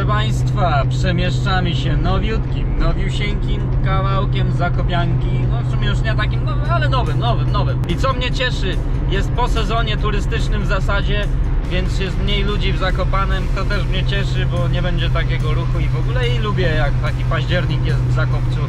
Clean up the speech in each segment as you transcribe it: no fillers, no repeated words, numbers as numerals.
Proszę Państwa, przemieszczamy się nowiusieńkim kawałkiem Zakopianki. No w sumie już nie takim nowym, ale nowym. I co mnie cieszy, jest po sezonie turystycznym w zasadzie, więc jest mniej ludzi w Zakopanem. To też mnie cieszy, bo nie będzie takiego ruchu i w ogóle i lubię, jak taki październik jest w Zakopcu,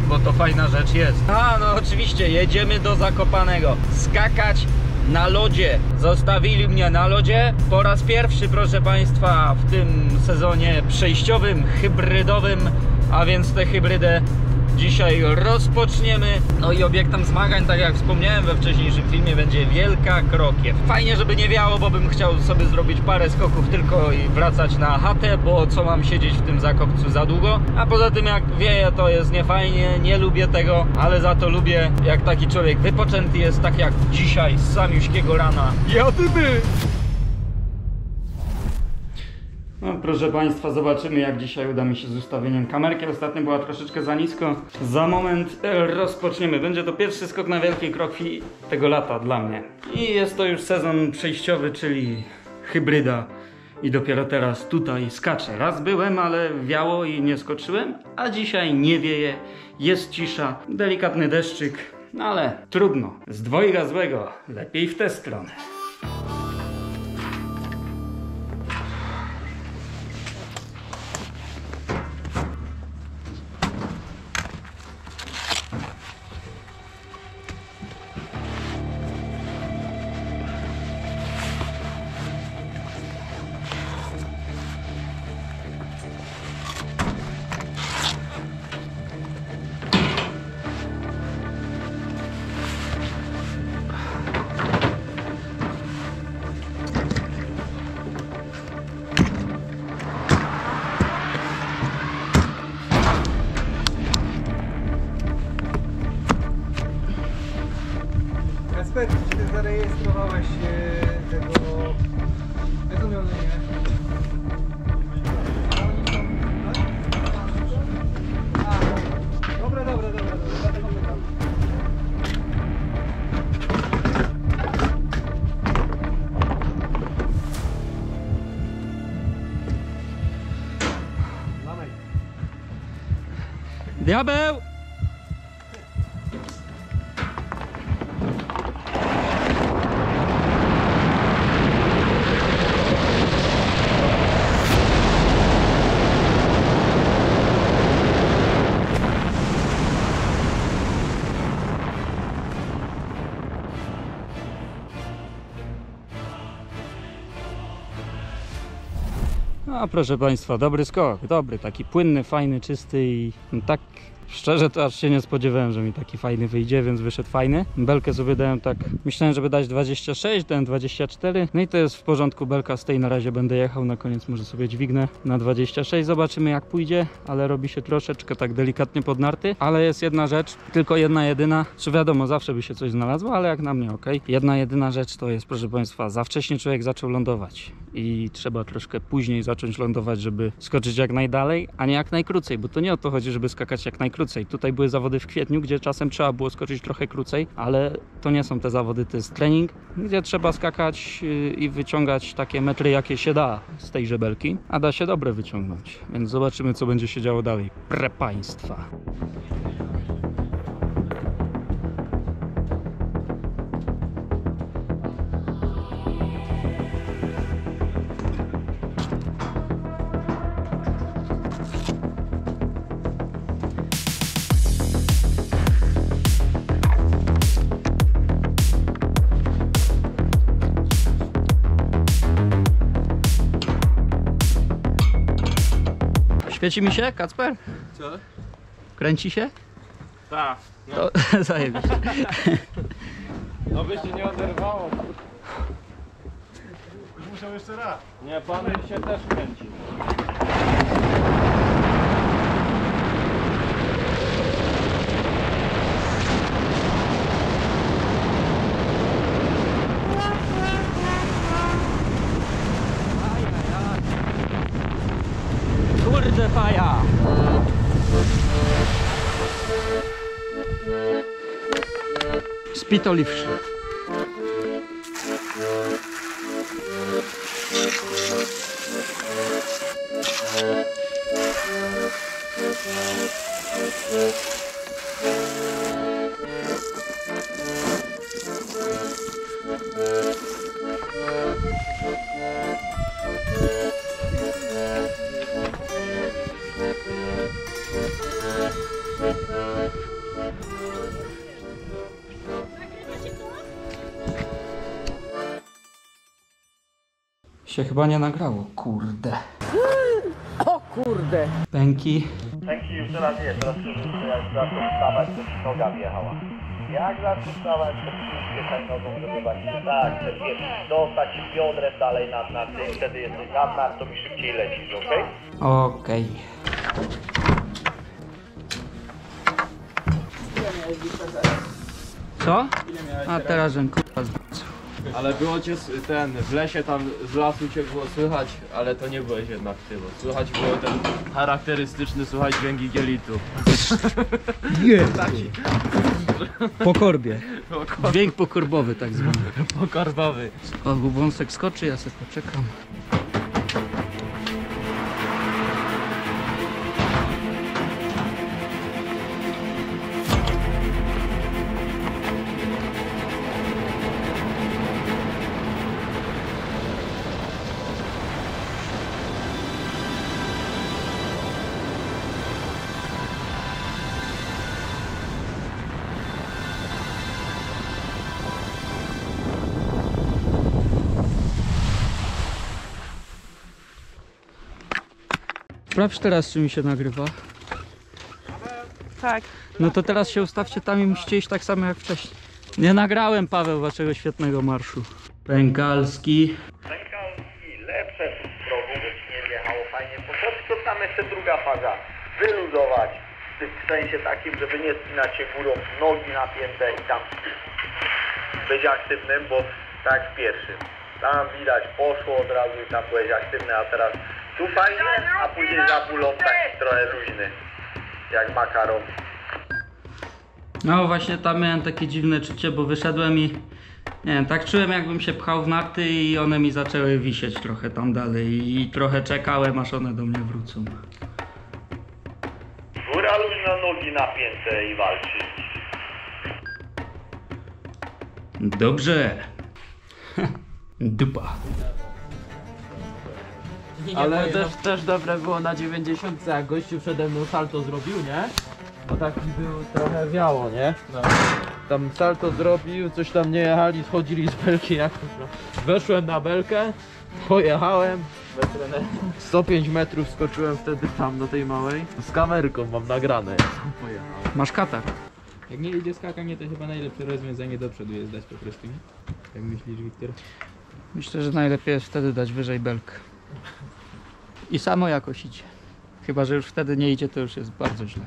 bo to fajna rzecz jest. A no oczywiście, jedziemy do Zakopanego skakać na lodzie. Zostawili mnie na lodzie po raz pierwszy, proszę Państwa, w tym sezonie przejściowym, hybrydowym, a więc tę hybrydę dzisiaj rozpoczniemy. No i obiektem zmagań, tak jak wspomniałem we wcześniejszym filmie, będzie Wielka Krokiew. Fajnie, żeby nie wiało, bo bym chciał sobie zrobić parę skoków tylko i wracać na chatę, bo co mam siedzieć w tym Zakopcu za długo. A poza tym jak wieje, to jest niefajnie, nie lubię tego, ale za to lubię, jak taki człowiek wypoczęty jest, tak jak dzisiaj z samiuśkiego rana. Jadymy! No, proszę Państwa, zobaczymy, jak dzisiaj uda mi się z ustawieniem kamerki. Ostatnio była troszeczkę za nisko. Za moment rozpoczniemy. Będzie to pierwszy skok na Wielkiej Krokwi tego lata dla mnie. I jest to już sezon przejściowy, czyli hybryda. I dopiero teraz tutaj skaczę. Raz byłem, ale wiało i nie skoczyłem. A dzisiaj nie wieje, jest cisza, delikatny deszczyk. No ale trudno. Z dwojga złego lepiej w tę stronę. Czy ty zarejestrowałeś tego powiadomienia? Dobra, dlatego pytam. Diabeł! No proszę Państwa, dobry skok, dobry, taki płynny, fajny, czysty i tak szczerze to aż się nie spodziewałem, że mi taki fajny wyjdzie, więc wyszedł fajny. Belkę sobie dałem tak, myślałem, żeby dać 26, dałem 24, no i to jest w porządku, belka z tej na razie będę jechał, na koniec może sobie dźwignę na 26, zobaczymy jak pójdzie, ale robi się troszeczkę tak delikatnie pod narty, ale jest jedna rzecz, tylko jedna jedyna, czy wiadomo, zawsze by się coś znalazło, ale jak na mnie ok. Jedna jedyna rzecz to jest, proszę Państwa, za wcześnie człowiek zaczął lądować i trzeba troszkę później zacząć lądować, żeby skoczyć jak najdalej, a nie jak najkrócej, bo to nie o to chodzi, żeby skakać jak najkrócej. Tutaj były zawody w kwietniu, gdzie czasem trzeba było skoczyć trochę krócej, ale to nie są te zawody, to jest trening, gdzie trzeba skakać i wyciągać takie metry, jakie się da z tej żebelki, a da się dobre wyciągnąć. Więc zobaczymy, co będzie się działo dalej. Proszę Państwa. Świeci mi się, Kacper? Co? Kręci się? Tak. No. To zajebiście. No by się nie oderwało. Muszę jeszcze raz. Nie, pan się też kręci. Kurde faja! Spitoliwszy. Się chyba nie nagrało, kurde. O kurde! Pęki. Pęki już teraz jest, teraz jak zaczął wstawać, to ci noga wjechała. Jak zaczął wstawać, to przyspieszaj nogą, żeby właśnie tak, wiesz, dostać biodrem dalej na tym, wtedy jesteś nad nartą i szybciej lecisz, okej? Okej. Co? A teraz żem kurwa zwrócił. Ale było cię w lesie tam z lasu cię było słychać, ale to nie byłeś jednak ty, bo słychać było ten charakterystyczny, słuchaj, dźwięk igelitu. Taki Po korbie. Dźwięk pokorbowy tak zwany. pokorbowy. O, wąsek skoczy, ja sobie poczekam. Sprawdź teraz, czy mi się nagrywa. Tak. No to teraz się ustawcie tam i musicie iść tak samo jak wcześniej. Nie nagrałem, Paweł, waszego świetnego marszu. Pękalski. Pękalski, lepsze w progu, bo ci nie wjechało fajnie, po prostu to tam jeszcze druga faza, wyluzować, w sensie takim, żeby nie spinać się górą, nogi napięte i tam być aktywnym, bo tak w pierwszym, tam widać poszło od razu i tam byłeś aktywny, a teraz tu fajnie, a później za bólą taki trochę luźny, jak makaron. No właśnie tam miałem takie dziwne czucie, bo wyszedłem i nie wiem, tak czułem, jakbym się pchał w narty i one mi zaczęły wisieć trochę tam dalej i trochę czekałem, aż one do mnie wrócą. Góra luźna, nogi napięte i walczyć. Dobrze. Dupa. Ale też dobre było na 90, jak gościu przede mną salto zrobił, nie? Bo taki był, trochę wiało, nie? No. Tam salto zrobił, coś tam nie jechali, schodzili z belki jak weszłem na belkę, pojechałem 105 metrów skoczyłem wtedy tam do tej małej. Z kamerką mam nagrane, jak tam pojechałem. Masz katar. Jak nie idzie skakanie, to chyba najlepsze rozwiązanie do przodu jest dać po prostu, nie? Jak myślisz, Wiktor? Myślę, że najlepiej jest wtedy dać wyżej belkę. I samo jakoś idzie. Chyba że już wtedy nie idzie, to już jest bardzo źle.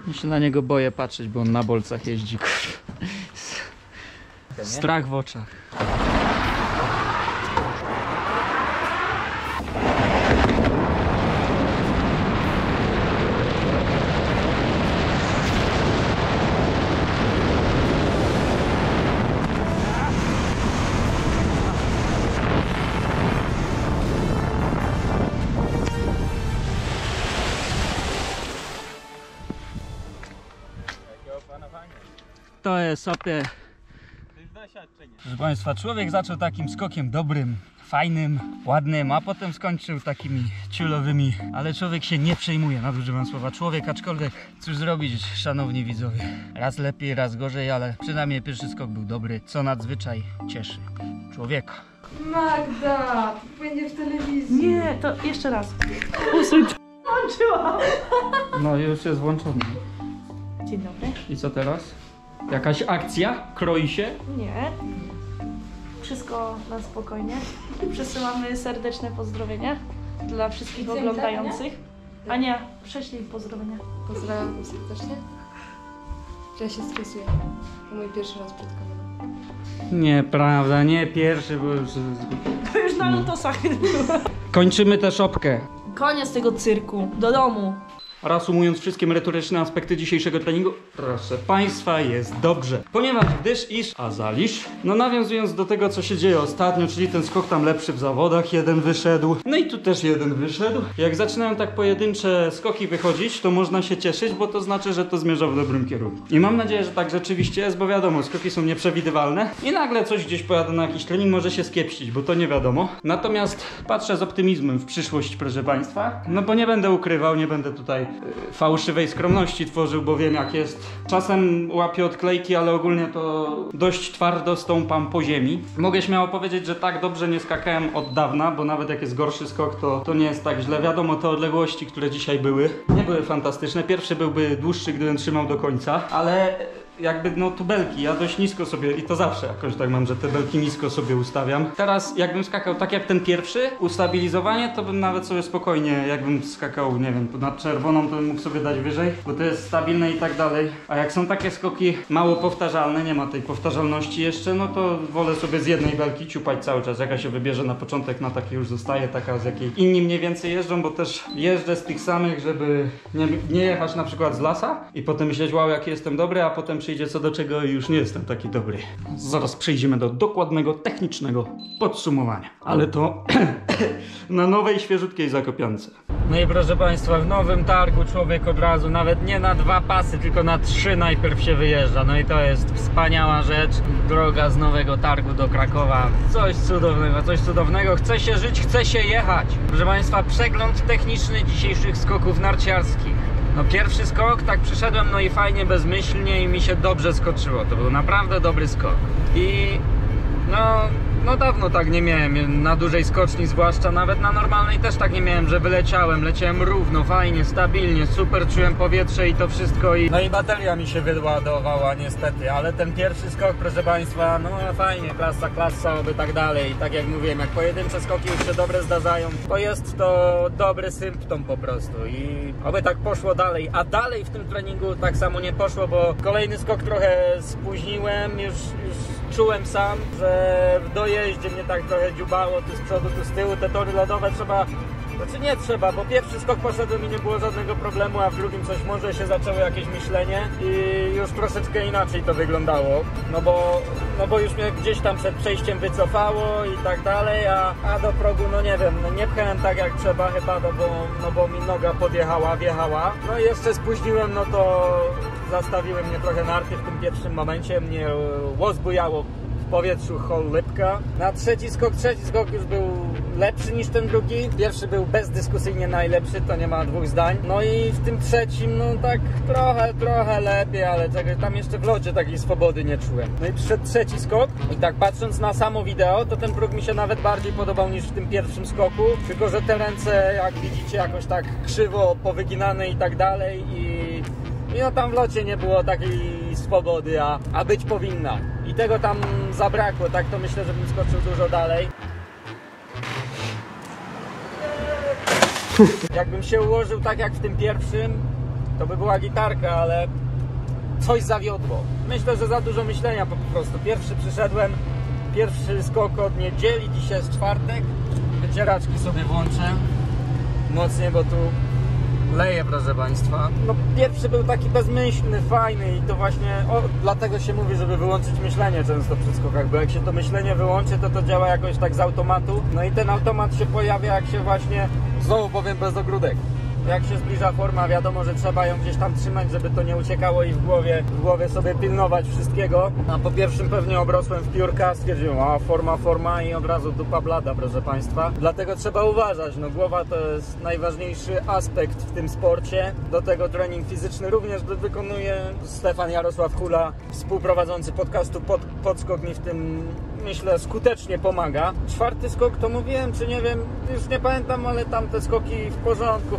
Ja się na niego boję patrzeć, bo on na bolcach jeździ. Strach w oczach. To jest sobie. Proszę Państwa, człowiek zaczął takim skokiem dobrym, fajnym, ładnym, a potem skończył takimi ciulowymi, ale człowiek się nie przejmuje, nadużywam słowa człowiek, aczkolwiek cóż zrobić, szanowni widzowie. Raz lepiej, raz gorzej, ale przynajmniej pierwszy skok był dobry, co nadzwyczaj cieszy człowieka. Magda, to będzie w telewizji. Nie, to jeszcze raz. Usuń. Włączyłam. No już jest włączony. Dzień dobry. I co teraz? Jakaś akcja? Kroi się? Nie. Wszystko na spokojnie. Przesyłamy serdeczne pozdrowienia dla wszystkich oglądających. Ania, prześlij pozdrowienia. Pozdrawiam serdecznie. Ja się stresuję. To mój pierwszy raz przed kamerą. Nieprawda, nie pierwszy, bo już... To już na lutosach było. Kończymy tę szopkę. Koniec tego cyrku. Do domu. reasumując wszystkie merytoryczne aspekty dzisiejszego treningu, proszę Państwa, jest dobrze. Ponieważ no nawiązując do tego, co się dzieje ostatnio, czyli ten skok tam lepszy w zawodach, jeden wyszedł, no i tu też jeden wyszedł. Jak zaczynają tak pojedyncze skoki wychodzić, to można się cieszyć, bo to znaczy, że to zmierza w dobrym kierunku. I mam nadzieję, że tak rzeczywiście jest, bo wiadomo, skoki są nieprzewidywalne i nagle coś gdzieś pojadę na jakiś trening, może się skiepścić, bo to nie wiadomo. Natomiast patrzę z optymizmem w przyszłość, proszę Państwa, no bo nie będę ukrywał, nie będę tutaj fałszywej skromności tworzył, bo wiem jak jest. Czasem łapię odklejki, ale ogólnie to dość twardo stąpam po ziemi. Mogę śmiało powiedzieć, że tak dobrze nie skakałem od dawna, bo nawet jak jest gorszy skok, to nie jest tak źle. Wiadomo, te odległości, które dzisiaj były, nie były fantastyczne. Pierwszy byłby dłuższy, gdybym trzymał do końca, ale jakby no tu belki, ja dość nisko sobie i to zawsze jakoś tak mam, że te belki nisko sobie ustawiam. Teraz jakbym skakał tak jak ten pierwszy, ustabilizowanie, to bym nawet sobie spokojnie, jakbym skakał, nie wiem, nad czerwoną, to bym mógł sobie dać wyżej, bo to jest stabilne i tak dalej. A jak są takie skoki mało powtarzalne, nie ma tej powtarzalności jeszcze, no to wolę sobie z jednej belki ciupać cały czas. Jaka się wybierze na początek, na takiej już zostaje, taka z jakiej inni mniej więcej jeżdżą, bo też jeżdżę z tych samych, żeby nie jechać na przykład z lasa i potem myśleć, wow, jaki jestem dobry, a potem przyjdzie co do czego i już nie jestem taki dobry. Zaraz przejdziemy do dokładnego, technicznego podsumowania. Ale to na nowej, świeżutkiej Zakopiance. No i proszę Państwa, w nowym targu człowiek od razu, nawet nie na 2 pasy, tylko na 3 najpierw się wyjeżdża. No i to jest wspaniała rzecz. Droga z nowego targu do Krakowa. Coś cudownego, coś cudownego. Chce się żyć, chce się jechać. Proszę Państwa, przegląd techniczny dzisiejszych skoków narciarskich. No pierwszy skok, tak przyszedłem, no i fajnie, bezmyślnie i mi się dobrze skoczyło. To był naprawdę dobry skok. I no dawno tak nie miałem, na dużej skoczni zwłaszcza, nawet na normalnej też tak nie miałem, że leciałem równo, fajnie, stabilnie, super czułem powietrze i to wszystko no i bateria mi się wyładowała niestety, ale ten pierwszy skok, proszę Państwa, no fajnie, klasa, oby tak dalej. I tak jak mówiłem, jak pojedyncze skoki już się dobre zdarzają, to jest to dobry symptom po prostu i oby tak poszło dalej, a dalej w tym treningu tak samo nie poszło, bo kolejny skok trochę spóźniłem, już czułem sam, że w dojeździe mnie tak trochę dziubało, tu z przodu, tu z tyłu, te tory lodowe trzeba, znaczy nie trzeba, bo pierwszy skok poszedłem i nie było żadnego problemu, a w drugim coś może się zaczęło jakieś myślenie i już troszeczkę inaczej to wyglądało, no bo już mnie gdzieś tam przed przejściem wycofało i tak dalej, a do progu, no nie wiem, no nie pchałem tak jak trzeba chyba, no bo mi noga podjechała, wjechała, no i jeszcze spóźniłem, no to zastawiły mnie trochę narty w tym pierwszym momencie, mnie łozbujało w powietrzu cholipka. Na trzeci skok już był lepszy niż ten drugi. Pierwszy był bezdyskusyjnie najlepszy, to nie ma dwóch zdań. No i w tym trzecim, no tak trochę lepiej, ale tam jeszcze w locie takiej swobody nie czułem. No i przyszedł trzeci skok i tak patrząc na samo wideo, to ten próg mi się nawet bardziej podobał niż w tym pierwszym skoku, tylko że te ręce, jak widzicie, jakoś tak krzywo powyginane i tak dalej i no tam w locie nie było takiej swobody, a być powinna. I tego tam zabrakło, tak to myślę, że bym skoczył dużo dalej. Jakbym się ułożył tak jak w tym pierwszym, to by była gitarka, ale coś zawiodło. Myślę, że za dużo myślenia po prostu. Pierwszy skok od niedzieli, dzisiaj jest czwartek. Wycieraczki sobie włączę mocniej, bo tu leje, proszę Państwa. No pierwszy był taki bezmyślny, fajny i to właśnie dlatego się mówi, żeby wyłączyć myślenie często przy skokach, bo jak się to myślenie wyłączy, to działa jakoś tak z automatu. No i ten automat się pojawia, jak się właśnie, znowu powiem bez ogródek, jak się zbliża forma, wiadomo, że trzeba ją gdzieś tam trzymać, żeby to nie uciekało i w głowie sobie pilnować wszystkiego. A po pierwszym pewnie obrosłem w piórka, stwierdziłem, a forma i od razu dupa blada, proszę Państwa. Dlatego trzeba uważać, no głowa to jest najważniejszy aspekt w tym sporcie. Do tego trening fizyczny również wykonuje Stefan Jarosław Hula, współprowadzący podcastu Podskok, mi w tym, myślę, skutecznie pomaga. Czwarty skok to mówiłem, czy nie wiem, już nie pamiętam, ale tam te skoki w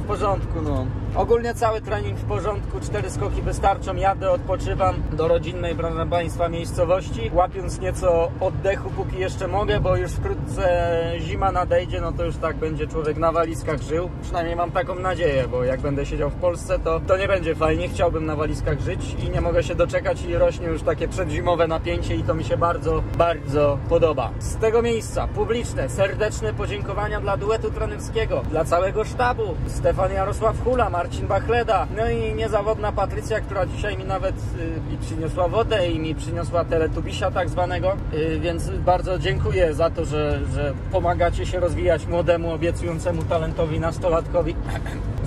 porządku, no. Ogólnie cały trening w porządku, 4 skoki wystarczą, jadę, odpoczywam do rodzinnej, proszę Państwa, miejscowości, łapiąc nieco oddechu, póki jeszcze mogę, bo już wkrótce zima nadejdzie, no to już tak będzie człowiek na walizkach żył. Przynajmniej mam taką nadzieję, bo jak będę siedział w Polsce, to nie będzie fajnie, chciałbym na walizkach żyć i nie mogę się doczekać i rośnie już takie przedzimowe napięcie i to mi się bardzo, bardzo podoba. Z tego miejsca publiczne, serdeczne podziękowania dla duetu trenerskiego, dla całego sztabu, Stefan Jarosław Hula, Marcin Bachleda, no i niezawodna Patrycja, która dzisiaj mi nawet i przyniosła wodę i mi przyniosła teletubisia tak zwanego, więc bardzo dziękuję za to, że pomagacie się rozwijać młodemu, obiecującemu talentowi nastolatkowi.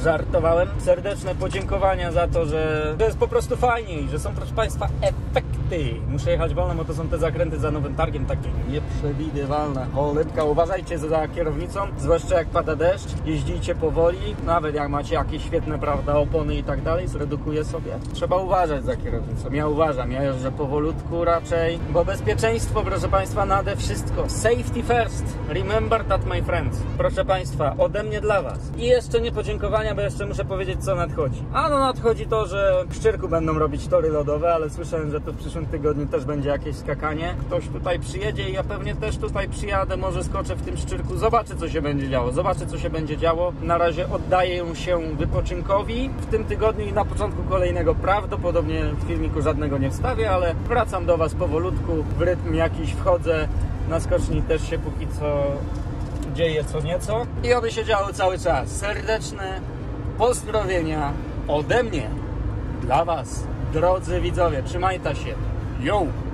Żartowałem. Serdeczne podziękowania za to, że jest po prostu fajniej, że są, proszę Państwa, efekty. Muszę jechać wolno, bo to są te zakręty za Nowym Targiem, takie nieprzewidywalne. Cholipka, uważajcie za kierownicą, zwłaszcza jak pada deszcz, jeździcie powoli, nawet jak macie jakieś świetne, prawda, opony i tak dalej, zredukuję sobie. Trzeba uważać za kierownicą. Ja uważam, ja jeżdżę powolutku raczej, bo bezpieczeństwo, proszę Państwa, nade wszystko. Safety first. Remember that, my friends. Proszę Państwa, ode mnie dla Was. I jeszcze nie podziękowania, bo jeszcze muszę powiedzieć, co nadchodzi. A no nadchodzi to, że w Szczyrku będą robić tory lodowe, ale słyszałem, że to w przyszłym tygodniu też będzie jakieś skakanie. Ktoś tutaj przyjedzie i ja pewnie też tutaj przyjadę, może skoczę w tym Szczyrku. Zobaczę, co się będzie działo. Zobaczę, co się będzie działo. Na razie oddaję się wypoczynkowi w tym tygodniu i na początku kolejnego prawdopodobnie w filmiku żadnego nie wstawię, ale wracam do Was powolutku, w rytm jakiś wchodzę. Na skoczni też się póki co dzieje co nieco i oby się działo cały czas. Serdeczne pozdrowienia ode mnie dla Was, drodzy widzowie. Trzymajcie się. Yo!